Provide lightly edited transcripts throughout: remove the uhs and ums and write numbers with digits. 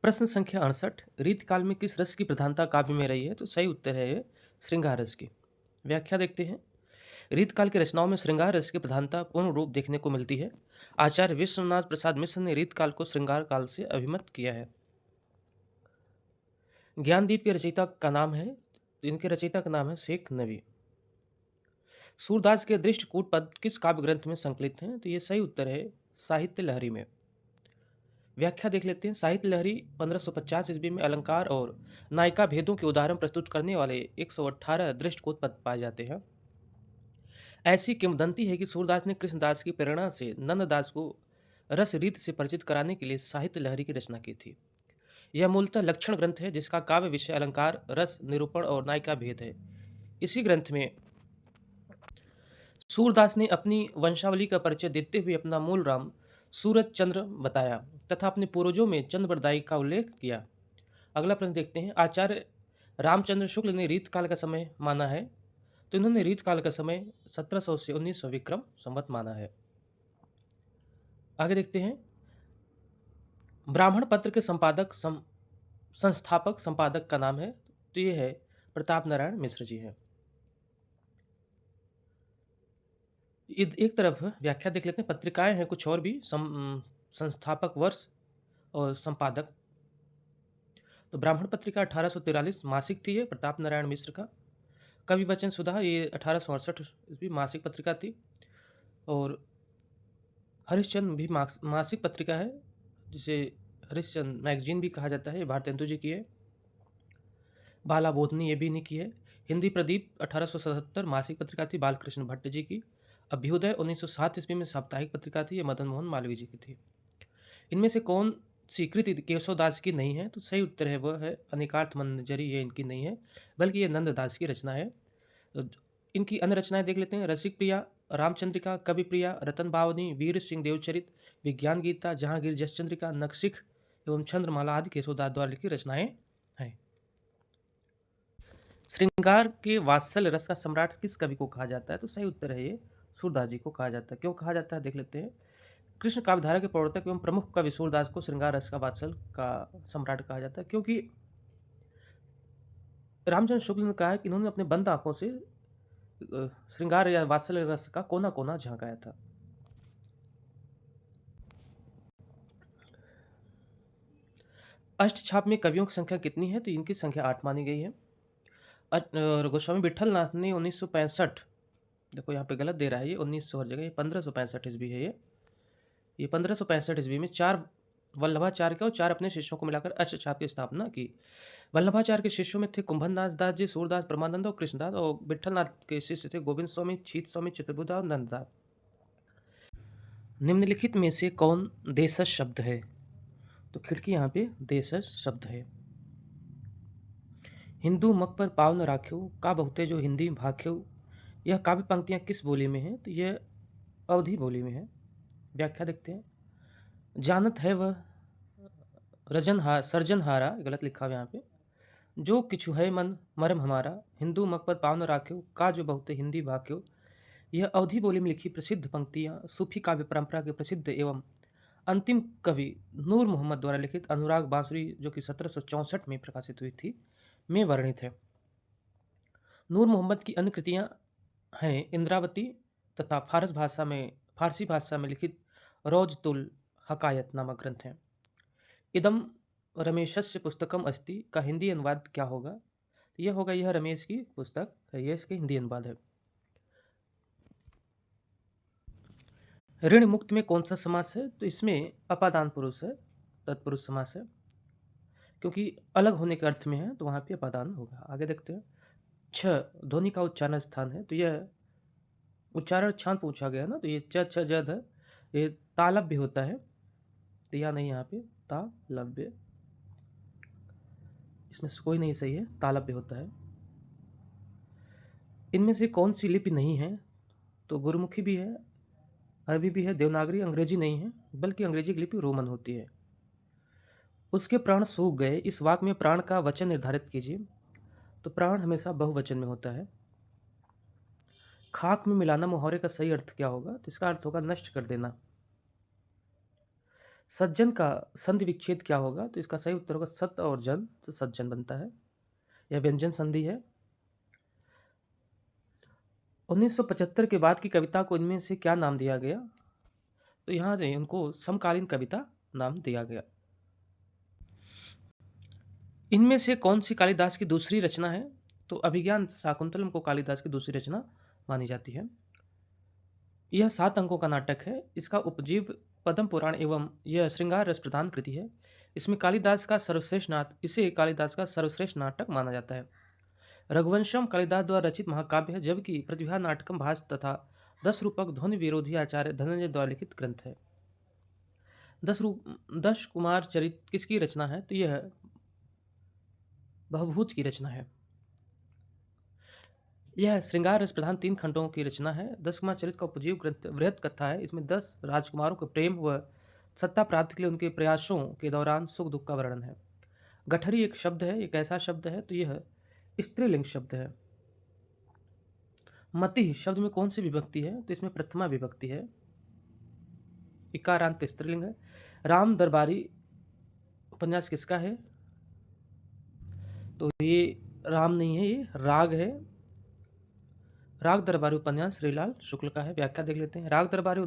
प्रश्न संख्या 68। रीतकाल में किस रस की प्रधानता काव्य में रही है? तो सही उत्तर है ये श्रृंगार रस की। व्याख्या देखते हैं। रीतकाल की रचनाओं में श्रृंगार रस की प्रधानता पूर्ण रूप देखने को मिलती है। आचार्य विश्वनाथ प्रसाद मिश्र ने रीतकाल को श्रृंगार काल से अभिमत किया है। ज्ञानदीप के रचयिता का नाम है इनके रचयिता का नाम है शेख नबी। सूरदास के दृष्टकूट पद किस काव्य ग्रंथ में संकलित हैं? तो ये सही उत्तर है साहित्य लहरी में। व्याख्या देख लेते हैं। साहित्य लहरी 1550 ईस्वी में अलंकार और नायिका भेदों के उदाहरण प्रस्तुत करने वाले 118 दृष्टकूट पद पाए जाते हैं। ऐसी किंवदंती है कि सूरदास ने कृष्णदास की प्रेरणा से नंददास को रस रीत से परिचित कराने के लिए साहित्य लहरी की रचना की थी। यह मूलतः लक्षण ग्रंथ है जिसका काव्य विषय अलंकार, रस निरूपण और नायिका भेद है। इसी ग्रंथ में सूरदास ने अपनी वंशावली का परिचय देते हुए अपना मूल नाम सूरज चंद्र बताया तथा अपने पूर्वजों में चंद्रबरदाई का उल्लेख किया। अगला प्रश्न देखते हैं। आचार्य रामचंद्र शुक्ल ने रीतकाल का समय माना है, तो इन्होंने रीतकाल का समय 1700 से 1900 विक्रम संवत माना है। आगे देखते हैं। ब्राह्मण पत्र के संस्थापक संपादक का नाम है, तो ये है प्रताप नारायण मिश्र जी है। एक तरफ व्याख्या देख लेते हैं। पत्रिकाएं हैं कुछ और भी, संस्थापक वर्ष और संपादक। तो ब्राह्मण पत्रिका 1843 मासिक थी, ये प्रताप नारायण मिश्र का। कवि वचन सुधा ये 1868 ईस्वी मासिक पत्रिका थी। और हरिश्चंद्र भी मासिक पत्रिका है, जिसे हरिश्चंद्र मैगजीन भी कहा जाता है, ये भारतेंदु जी की है। बाला बोधनी ये भी इन्हीं की है। हिंदी प्रदीप 1877 मासिक पत्रिका थी, बालकृष्ण भट्ट जी की। अभ्युदय 1907 ईस्वी में साप्ताहिक पत्रिका थी, ये मदन मोहन मालवीय जी की थी। इनमें से कौन सी कृति केशवदास की नहीं है? तो सही उत्तर है वह है अनिकार्थ मंजरी। ये इनकी नहीं है, बल्कि ये नंददास की रचना है। तो इनकी अन्य रचनाएं देख लेते हैं। रसिक प्रिया, रामचंद्रिका, कवि प्रिया, रतन बावनी, वीर सिंह देवचरित, विज्ञान गीता, जहांगीर जसचंद्रिका, नखशिख एवं चंद्रमाला आदि केशवदास द्वारा लिखी रचनाएं हैं। श्रृंगार के वात्सल्य रस का सम्राट किस कवि को कहा जाता है? तो सही उत्तर है ये सूरदास जी को कहा जाता है। क्यों कहा जाता है देख लेते हैं। कृष्ण काव्यधारा के प्रवर्तक एवं प्रमुख कवि सूरदास को श्रृंगार रस का वात्सल का सम्राट कहा जाता है, क्योंकि रामचंद्र शुक्ल ने कहा है कि इन्होंने अपने बंद आंखों से श्रृंगार या वात्सल्य रस का कोना कोना झांकाया था। अष्टछाप में कवियों की संख्या कितनी है? तो इनकी संख्या 8 मानी गई है। और गोस्वामी विठल नाथ ने 1965, देखो यहाँ पे गलत दे रहा है, ये 1900 हर जगह, ये 1565 ईस्वी है। ये 1565 ईस्वी में 4 वल्लभाचार्य के और 4 अपने शिष्यों को मिलाकर अष्टछाप की स्थापना की। वल्लभाचार्य के शिष्यों में थे कुंभनदास दास जी, सूरदास, परमानंद और कृष्णदास। और विठलनाथ के शिष्य थे गोविंद स्वामी, छीत स्वामी, चित्रबुद्ध और नंददास। निम्नलिखित में से कौन देशज शब्द है? तो खिड़की यहाँ पे देशज शब्द है। हिंदू मक पर पाव न राख्यो का बहुते जो हिंदी भाख्यो, यह काव्य पंक्तियाँ किस बोली में है? तो यह अवधी बोली में है। व्याख्या देखते हैं। जानत है वह सर्जनहारा, गलत लिखा हुआ यहाँ पे, जो किछु है मन मरम हमारा, हिंदू मक पर पाव न राख्यो का जो बहुते हिंदी भाख्यो। यह अवधी बोली में लिखी प्रसिद्ध पंक्तियाँ सूफी काव्य परंपरा के प्रसिद्ध एवं अंतिम कवि नूर मोहम्मद द्वारा लिखित अनुराग बांसुरी, जो कि 1764 में प्रकाशित हुई थी, में वर्णित है। नूर मोहम्मद की अन्य कृतियाँ हैं इंद्रावती तथा फारसी भाषा में लिखित रौजतुल हकायत नामक ग्रंथ है। इदम रमेशस्य पुस्तकम अस्ति का हिंदी अनुवाद क्या होगा? तो यह होगा, यह रमेश की पुस्तक है, यह इसके हिंदी अनुवाद है। ऋण मुक्त में कौन सा समास है? तो इसमें अपादान पुरुष है, तत्पुरुष समास है, क्योंकि अलग होने के अर्थ में है तो वहाँ पे अपादान होगा। आगे देखते हैं। छ ध्वनि का उच्चारण स्थान है, तो यह उच्चारण छान पूछा गया ना, तो ये छ जद है, ये तालव्य होता है, तो या नहीं यहाँ पे तालव्य, इसमें से कोई नहीं सही है, तालव्य होता है। इनमें से कौन सी लिपि नहीं है? तो गुरुमुखी भी है, अरबी भी है, देवनागरी, अंग्रेजी नहीं है, बल्कि अंग्रेजी की लिपि रोमन होती है। उसके प्राण सूख गए, इस वाक्य में प्राण का वचन निर्धारित कीजिए। तो प्राण हमेशा बहुवचन में होता है। खाक में मिलाना मुहावरे का सही अर्थ क्या होगा? तो इसका अर्थ होगा नष्ट कर देना। सज्जन का संधि विच्छेद क्या होगा? तो इसका सही उत्तर होगा सत और जन, तो सज्जन बनता है। यह व्यंजन संधि है। 1975 के बाद की कविता को इनमें से क्या नाम दिया गया? तो यहाँ से उनको समकालीन कविता नाम दिया गया। इनमें से कौन सी कालिदास की दूसरी रचना है? तो अभिज्ञान शाकुंतलम को कालिदास की दूसरी रचना मानी जाती है। यह 7 अंकों का नाटक है। इसका उपजीव पद्म पुराण एवं यह श्रृंगार रस प्रधान कृति है। इसे कालिदास का सर्वश्रेष्ठ नाटक माना जाता है। रघुवंशम कालिदास द्वारा रचित महाकाव्य है, जबकि प्रतिभा नाटकम भास तथा 10 रूपक ध्वनि विरोधी आचार्य धनंजय द्वारा लिखित ग्रंथ है। 10 कुमार चरित किसकी रचना है? तो यह भवभूत की रचना है। यह श्रृंगार रस प्रधान 3 खंडों की रचना है। 10 कुमार चरित का उपजीव ग्रंथ वृहत कथा है। इसमें 10 राजकुमारों के प्रेम व सत्ता प्राप्ति के लिए उनके प्रयासों के दौरान सुख दुख का वर्णन है। गठरी एक शब्द है, एक ऐसा शब्द है, तो यह स्त्रीलिंग शब्द है। मति शब्द में कौन सी विभक्ति है? तो इसमें प्रथमा विभक्ति है। इकारांत स्त्रीलिंग है। राम दरबारी उपन्यास किसका है? तो ये राम नहीं है, ये राग है। राग दरबारी उपन्यास श्रीलाल शुक्ल का है। व्याख्या देख लेते हैं। राग दरबारी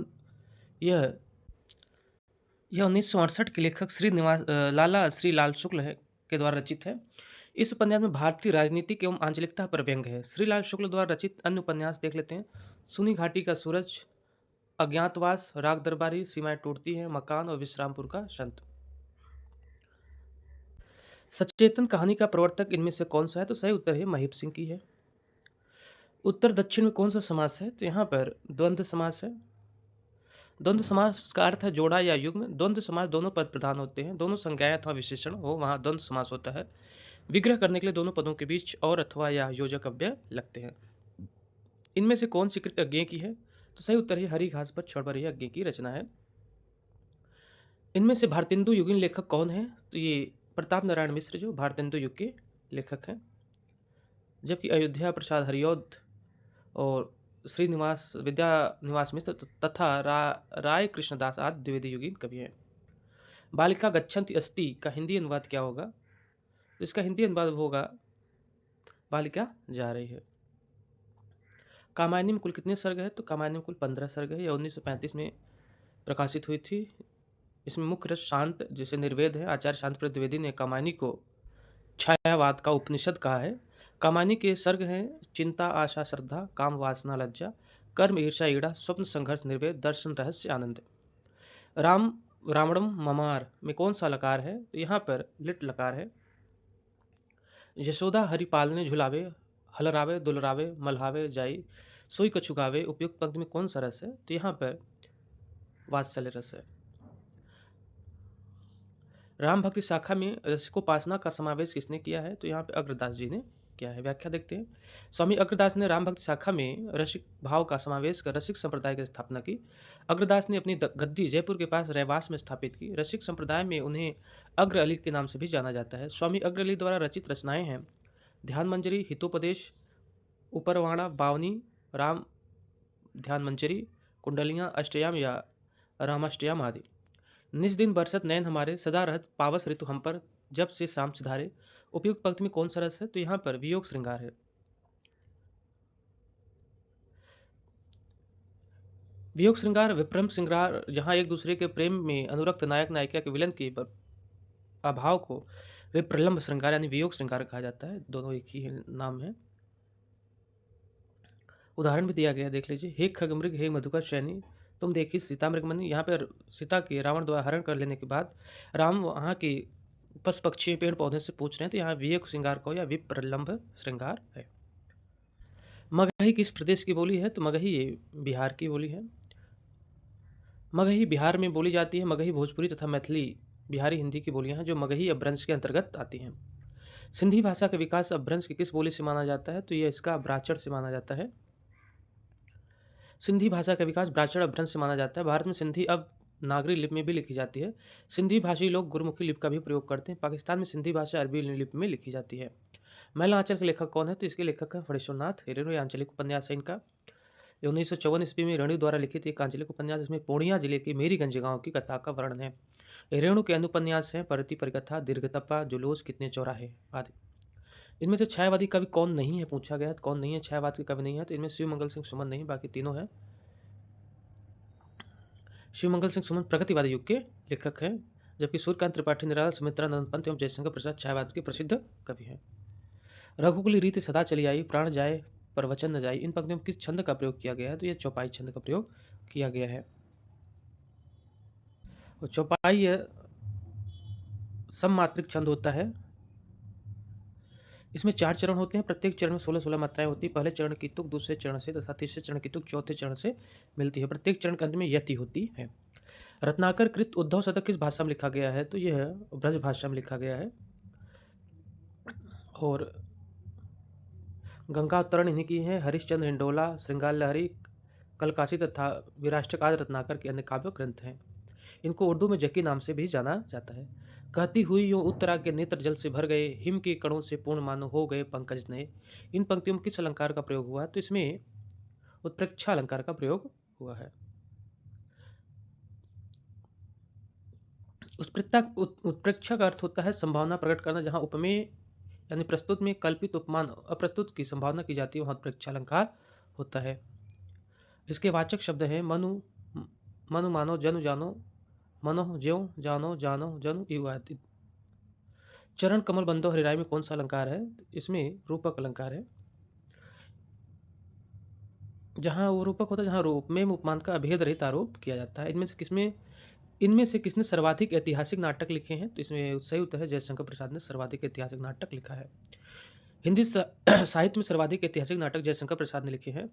यह 1968 के लेखक लाला श्रीलाल शुक्ल है के द्वारा रचित है। इस उपन्यास में भारतीय राजनीतिक एवं आंचलिकता पर व्यंग है। श्रीलाल शुक्ल द्वारा रचित अन्य उपन्यास देख लेते हैं। सुनी घाटी का सूरज, अज्ञातवास, राग दरबारी, सीमाएं टूटती हैं, मकान और विश्रामपुर का संत। सचेतन कहानी का प्रवर्तक इनमें से कौन सा है? तो सही उत्तर है महीप सिंह की है। उत्तर दक्षिण में कौन सा समास है? तो यहाँ पर द्वंद्व समास है। द्वंद्व समास का अर्थ है जोड़ा या युग्म। द्वंद्व समास दोनों पद प्रधान होते हैं, दोनों संज्ञाएं अथवा विशेषण हो, वहाँ द्वंद्व समास होता है। विग्रह करने के लिए दोनों पदों के बीच और अथवा या योजक अव्यय लगते हैं। इनमें से कौन सी कृति अज्ञेय की है? तो सही उत्तर है हरी घास पर चढ़ रही अज्ञेय की रचना है। इनमें से भारतेंदु युगीन लेखक कौन है? तो ये प्रताप नारायण मिश्र जो भारतेंदु युग के लेखक हैं, जबकि अयोध्या प्रसाद हरिऔध और श्रीनिवास विद्या निवास मिश्र तथा राय कृष्णदास आदि द्विवेदी युगीन कवि हैं। बालिका गच्छन्ति अस्ति का हिंदी अनुवाद क्या होगा? तो इसका हिंदी अनुवाद होगा बालिका जा रही है। कामायनी में कुल कितने सर्ग है? तो कामायनी में कुल 15 सर्ग है। यह 1935 में प्रकाशित हुई थी। इसमें मुख्य रस शांत जिसे निर्वेद है। आचार्य शांतिप्रसाद द्विवेदी ने कामायनी को छायावाद का उपनिषद कहा है। कामायनी के सर्ग हैं चिंता, आशा, श्रद्धा, काम, वासना, लज्जा, कर्म, ईर्षा, ईड़ा, स्वप्न, संघर्ष, निर्वेद, दर्शन, रहस्य, आनंद। राम रावणम ममार में कौन सा लकार है? तो यहाँ पर लिट लकार है। यशोदा हरि पालने झुलावे, हलरावे दुलरावे, मल्हावे जाई, सोई कछुगावे। उपयुक्त पंक्ति में कौन सा रस है? तो यहाँ पर वात्सल्य रस है। राम भक्ति शाखा में रसिकोपासना का समावेश किसने किया है? तो यहाँ पे अग्रदास जी ने किया है। व्याख्या देखते हैं। स्वामी अग्रदास ने राम भक्ति शाखा में रसिक भाव का समावेश कर रसिक संप्रदाय की स्थापना की। अग्रदास ने अपनी गद्दी जयपुर के पास रहवास में स्थापित की। रसिक संप्रदाय में उन्हें अग्र अली के नाम से भी जाना जाता है। स्वामी अग्र अली द्वारा रचित रचनाएं हैं ध्यान मंजरी, हितोपदेश, उपरवाणा, बावनी, राम ध्यान मंजरी, कुंडलियाँ, अष्टयाम या रामाष्टयाम आदि। निज दिन बरसत नैन हमारे, सदा रहत पावस ऋतु हम पर, जब से शाम सिधारे। उपयुक्त पंक्ति में कौन सा रस है? तो यहाँ पर वियोग श्रृंगार है। वियोग श्रृंगार विप्रम श्रृंगार, जहाँ एक दूसरे के प्रेम में अनुरक्त नायक नायिका के विलन के अभाव को विप्रलंब श्रृंगार यानी वियोग श्रृंगार कहा जाता है। दोनों एक ही नाम है। उदाहरण भी दिया गया, देख लीजिए। हे खगमृग, हे मधुकर शैनी, तुम देखी सीता मृगमनी। यहाँ पर सीता के रावण द्वारा हरण कर लेने के बाद राम वहाँ के पशु पक्षी पेड़ पौधे से पूछ रहे हैं, तो यहाँ वियोग श्रृंगार को या विप्रलंब श्रृंगार है। मगही किस प्रदेश की बोली है? तो मगही ये बिहार की बोली है। मगही बिहार में बोली जाती है। मगही भोजपुरी तथा मैथिली बिहारी हिंदी की बोलियां हैं जो मगही अपभ्रंश के अंतर्गत आती हैं। सिंधी भाषा का विकास अपभ्रंश की किस बोली से माना जाता है? तो यह इसका ब्राचड़ से माना जाता है। सिंधी भाषा का विकास ब्राचड़ अपभ्रंश से माना जाता है। भारत में सिंधी अब नागरी लिपि में भी लिखी जाती है। सिंधी भाषी लोग गुरमुखी लिपि का भी प्रयोग करते हैं। पाकिस्तान में सिंधी भाषा अरबी लिपि में लिखी जाती है। महिला आंचल के लेखक कौन है? तो इसके लेखक है फणीश्वरनाथ हेरेरो। आंचलिक उपन्यास है इनका। ये 1954 ईस्वी में रेणु द्वारा लिखित एक आंचलिक उपन्यास, इसमें पूर्णिया जिले के मेरीगंज गांव की कथा का वर्णन है। रेणु के अनुपन्यास हैं परति परिकथा, दीर्घतपा, जुलूस, कितने चौराहे आदि। इनमें से छायावादी कवि कौन नहीं है पूछा गया, तो कौन नहीं है छायावाद के कवि नहीं है, तो इनमें शिव मंगल सिंह सुमन नहीं, बाकी तीनों हैं। शिव मंगल सिंह सुमन प्रगतिवादी युग के लेखक हैं, जबकि सूर्यकांत त्रिपाठी निराला, सुमित्रानंद पंत एवं जयशंकर प्रसाद छायावाद के प्रसिद्ध कवि हैं। रघुकुल रीति सदा चली आई, प्राण जाए पर वचन न जाए, इन पंक्तियों में किस छंद का प्रयोग किया गया है, तो यह चौपाई छंद का प्रयोग किया गया है। और चौपाई सममात्रिक छंद होता है। इसमें 4 चरण होते हैं, प्रत्येक चरण में 16-16 मात्राएं होती है। पहले चरण की तुक दूसरे चरण से तथा तीसरे चरण की तुक चौथे चरण से मिलती है। प्रत्येक चरण के अंत में यति होती है। रत्नाकर कृत उद्धव शतक किस भाषा में लिखा गया है, तो यह ब्रज भाषा में लिखा गया है। और गंगा उत्तरण इन्हीं की है। हरिश्चंद्र हिंडोला, श्रृंगार लहरी, कलकासी तथा विराष्टक आदि रत्नाकर के अन्य काव्य ग्रंथ हैं। इनको उर्दू में जकी नाम से भी जाना जाता है। कहती हुई यूं उत्तरा के नेत्र जल से भर गए, हिम के कणों से पूर्ण मानो हो गए पंकज नए। इन पंक्तियों में किस अलंकार का प्रयोग हुआ है, तो इसमें उत्प्रेक्षा अलंकार का प्रयोग हुआ है। उत्प्रेक्षा का अर्थ होता है संभावना प्रकट करना। जहां उपमेय यानी प्रस्तुत में कल्पित उपमान अप्रस्तुत की संभावना की जाती है, वहां उत्प्रेक्षा अलंकार होता है। इसके वाचक शब्द हैं मनु, मनु मानो, जनु जानो, मनो ज्यों, जानो जानो, जनु युवा आदि। चरण कमल बंदो हरिराय में कौन सा अलंकार है, इसमें रूपक अलंकार है। जहां वो रूपक होता है जहां रूप में उपमान का अभेद रहित आरोप किया जाता है। इनमें से किसने सर्वाधिक ऐतिहासिक नाटक लिखे हैं, तो इसमें सही उत्तर है जयशंकर प्रसाद ने सर्वाधिक ऐतिहासिक नाटक लिखा है। हिंदी साहित्य में सर्वाधिक ऐतिहासिक नाटक जयशंकर प्रसाद ने लिखे हैं।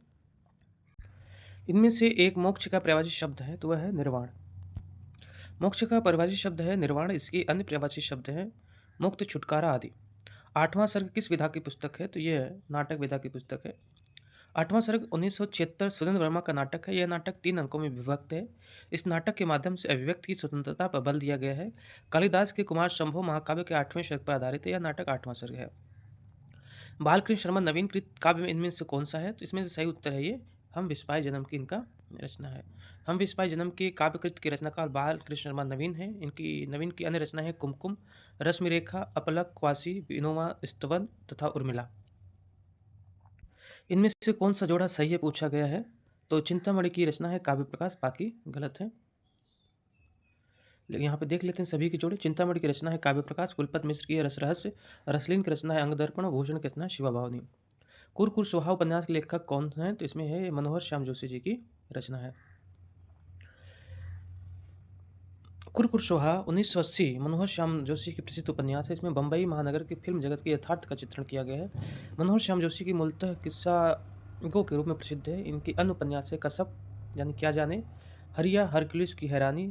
इनमें से एक मोक्ष का पर्यायवाची शब्द है, तो वह है निर्वाण। मोक्ष का पर्यायवाची शब्द है निर्वाण, इसके अन्य पर्यायवाची शब्द हैं मुक्त, छुटकारा आदि। 8वां सर्ग किस विधा की पुस्तक है, तो यह नाटक विधा की पुस्तक है। 8वां सर्ग 1976 सुरेंद्र वर्मा का नाटक है। यह नाटक 3 अंकों में विभक्त है। इस नाटक के माध्यम से अभिव्यक्ति की स्वतंत्रता पर बल दिया गया है। कालिदास के कुमार शंभु महाकाव्य के 8वें सर्ग पर आधारित है। यह नाटक 8वां सर्ग है। बालकृष्ण शर्मा नवीनकृत काव्य में इनमें से कौन सा है, तो इसमें से सही उत्तर है ये हम विस्पाय जन्म की इनका रचना है। हम विस्पाय जन्म के काव्यकृत की रचनाकार बालकृष्ण शर्मा नवीन है। नवीन की अन्य रचना है कुमकुम, रश्मिरेखा, अपलक, क्वासी, विनोमा, स्तवन तथा उर्मिला। इनमें से कौन सा जोड़ा सही है पूछा गया है, तो चिंतामणि की रचना है काव्य प्रकाश, बाकी गलत है। लेकिन यहाँ पे देख लेते हैं सभी की जोड़ी। चिंतामणि की रचना है काव्य प्रकाश, कुलपत मिश्र की है रस रहस्य, रसलीन की रचना है अंग दर्पण, भूषण की रचना है शिवा भावनी। कुरकुर सुहा उपन्यास के लेखक कौन है, तो इसमें है मनोहर श्याम जोशी जी की रचना है। कुरकुर सुहा 1980 मनोहर श्याम जोशी की प्रसिद्ध उपन्यास है। इसमें बम्बई महानगर के फिल्म जगत के यथार्थ का चित्रण किया गया है। मनोहर श्याम जोशी की मूलतः किस्सा गो के रूप में प्रसिद्ध है। इनकी अन्य उपन्यास है कसब यानी क्या जाने, हरिया, हरक्यूलिस की हैरानी,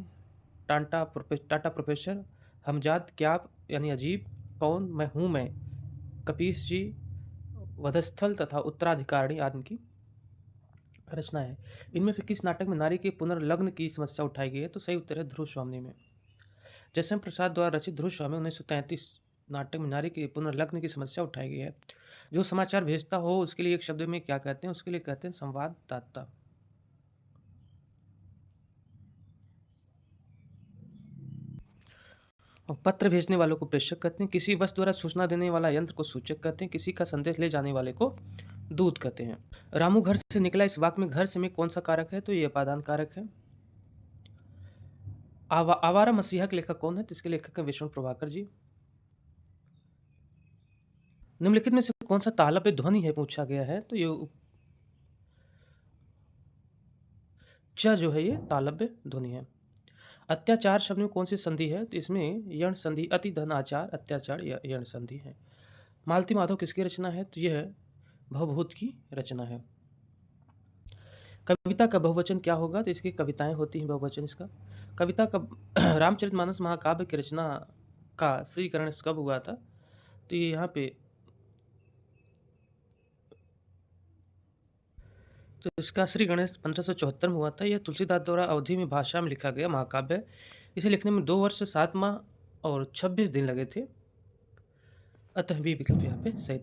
टाटा प्रोफेसर, हमजाद, क्याब यानी अजीब, कौन, मैं हूँ मैं, कपीस जी, वधस्थल तथा उत्तराधिकारिणी आदि की रचना है। इनमें से किस नाटक में नारी के पुनर्लग्न की समस्या उठाई गई है, तो सही उत्तर है ध्रुव स्वामी में। जयशंकर प्रसाद द्वारा रचित ध्रुव स्वामी 1933 नाटक में नारी के पुनर्लग्न की समस्या उठाई गई है। जो समाचार भेजता हो उसके लिए एक शब्द में क्या कहते हैं, उसके लिए कहते हैं संवाददाता। और पत्र भेजने वालों को प्रेषक कहते हैं। किसी वस्तु द्वारा सूचना देने वाला यंत्र को सूचक कहते हैं। किसी का संदेश ले जाने वाले को दूत कहते हैं। रामू घर से निकला, इस वाक्य में घर से में कौन सा कारक है, तो ये अपादान कारक है। आवारा मसीहा के लेखक कौन है, तो इसके लेखक है विष्णु प्रभाकर जी। निम्नलिखित में से कौन सा तालव्य ध्वनि है पूछा गया है, तो ये च जो है ये तालव्य ध्वनि है। अत्याचार शब्द में कौन सी संधि है, तो इसमें यण संधि, अति धन आचार, अत्याचार यण संधि है। मालती माधव किसकी रचना है, तो यह भवभूत की रचना है। कविता का बहुवचन क्या होगा, तो इसकी कविताएं होती हैं बहुवचन इसका। कविता का रामचरितमानस महाकाव्य की रचना का श्रीकरण कब हुआ था, तो ये यहाँ पे तो इसका श्री गणेश 1574 में हुआ था। यह तुलसीदास द्वारा अवधि में भाषा में लिखा गया महाकाव्य है। इसे लिखने में 2 वर्ष 7 माह और 26 दिन लगे थे। अतः भी विकल्प यहाँ पे सही